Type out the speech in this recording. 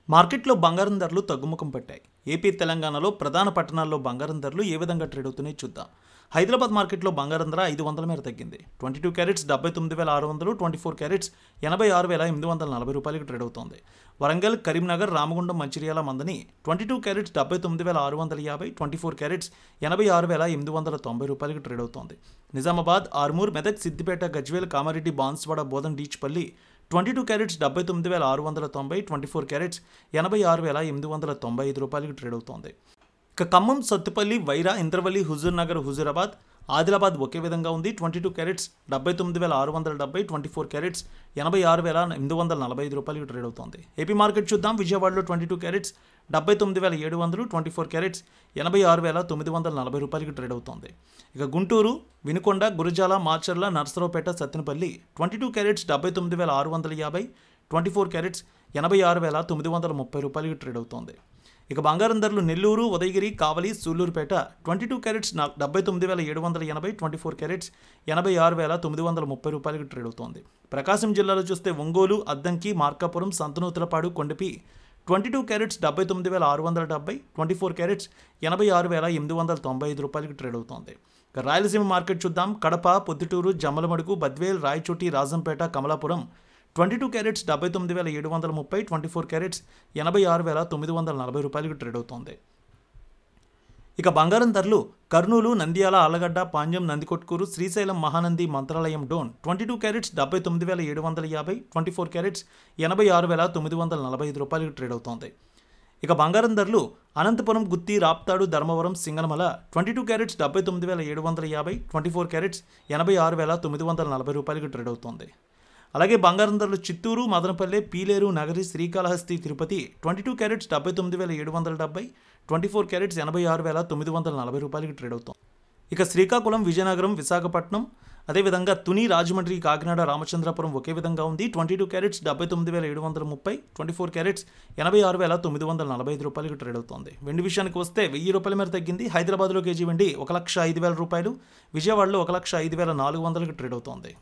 మార్కెట్లో బంగారం ధరలు తగ్గుముఖం పట్టాయి. ఏపీ, తెలంగాణలో ప్రధాన పట్టణాల్లో బంగారం ధరలు ఏ విధంగా ట్రేడ్ అవుతున్నాయో చూద్దాం. హైదరాబాద్ మార్కెట్లో బంగారం ధర 500 మేర తగ్గింది. 22 క్యారెట్స్ 79,600, 24 క్యారెట్స్ 86,840 రూపాయలకు ట్రేడ్ అవుతోంది. వరంగల్, కరీంనగర్, రామగుండం, మంచిర్యాల, మందని 22 క్యారెట్స్ 79,650, 24 క్యారెట్స్ 86,890 రూపాయలకు ట్రేడ్ అవుతోంది. నిజామాబాద్, ఆర్మూర్, మెదక్, సిద్దిపేట, గజ్వేల్, కామారెడ్డి, బాన్స్వాడ, బోధన్, డీచ్పల్లి 22 క్యారెట్స్ 79,690, 24 క్యారెట్స్ 86,895 రూపాయలకు ట్రేడ్ అవుతోంది. ఇక ఖమ్మం, సత్తుపల్లి, వైరా, ఇంద్రవల్లి, హుజూర్ నగర్, హుజూరాబాద్, ఆదిలాబాద్ ఒకే విధంగా ఉంది. 22 క్యారెట్స్ 79,670, 24 క్యారెట్స్ 86,845 రూపాయలకు ట్రేడ్ అవుతోంది. ఏపీ మార్కెట్ చూద్దాం. విజయవాడలో 22 క్యారెట్స్ 79,700, 24 క్యారెట్స్ 86,940 రూపాయలకు ట్రేడ్ అవుతోంది. ఇక గుంటూరు, వినుకొండ, గురజాల, మాచర్ల, నర్సరావుపేట, సత్తెనపల్లి 22 క్యారెట్స్ 79,650, 24 క్యారెట్స్ 86,930 రూపాయలకు ట్రేడ్ అవుతోంది. ఇక బంగారం ధరలు నెల్లూరు, ఉదయగిరి, కావలి, సూళ్లూరుపేట 22 క్యారెట్స్ 79,780, 24 క్యారెట్స్ 86,930 రూపాయలకు ట్రేడ్ అవుతోంది. ప్రకాశం జిల్లాలో చూస్తే ఒంగోలు, అద్దంకి, మార్కాపురం, సంతనూతలపాడు, కొండపి 22 క్యారెట్స్ 79,670, 24 క్యారెట్స్ 86,895 రూపాయలకు ట్రేడ్ అవుతోంది. ఇక రాయలసీమ మార్కెట్ చూద్దాం. కడప, పొద్దుటూరు, జమ్మలమడుగు, బద్వేల్, రాయచోటి, రాజంపేట, కమలాపురం 22 క్యారెట్స్ 79,730, 24 క్యారెట్స్ 86,940 రూపాయలకు ట్రేడ్ అవుతోంది. ఇక బంగారం ధరలు కర్నూలు, నంద్యాల, ఆలగడ్డ, పాండ్యం, నందికొట్కూరు, శ్రీశైలం, మహానంది, మంత్రాలయం, డోన్ 22 క్యారెట్స్ 79,750, 24 క్యారెట్స్ 86,945 రూపాయలకు ట్రేడ్ అవుతోంది. ఇక బంగారం ధరలు అనంతపురం, గుత్తి, రాప్తాడు, ధర్మవరం, సింగనమల 22 క్యారెట్స్ 79,750, 24 క్యారెట్స్ 86,940 రూపాయలకు ట్రేడ్ అవుతోంది. అలాగే బంగారం ధరలు చిత్తూరు, మదనపల్లె, పీలేరు, నగరి, శ్రీకాళహస్తి, తిరుపతి 22 క్యారెట్స్ 79,770, 24 క్యారెట్స్ 86,940 రూపాయలకు ట్రేడ్ అవుతోంది. ఇక శ్రీకాకుళం, విజయనగరం, విశాఖపట్నం, అదేవిధంగా తుని, రాజమండ్రి, కాకినాడ, రామచంద్రపురం ఒకే విధంగా ఉంది. 22 క్యారెట్స్ 79,730, 24 క్యారెట్స్ 86,945 రూపాయలకు ట్రేడ్ అవుతోంది. వెండి విషయానికి వస్తే 1000 రూపాయల మేర తగ్గింది. హైదరాబాద్లో కేజీ వెండి 1,05,000 రూపాయలు, విజయవాడలో 1,05,400కు ట్రేడ్ అవుతోంది.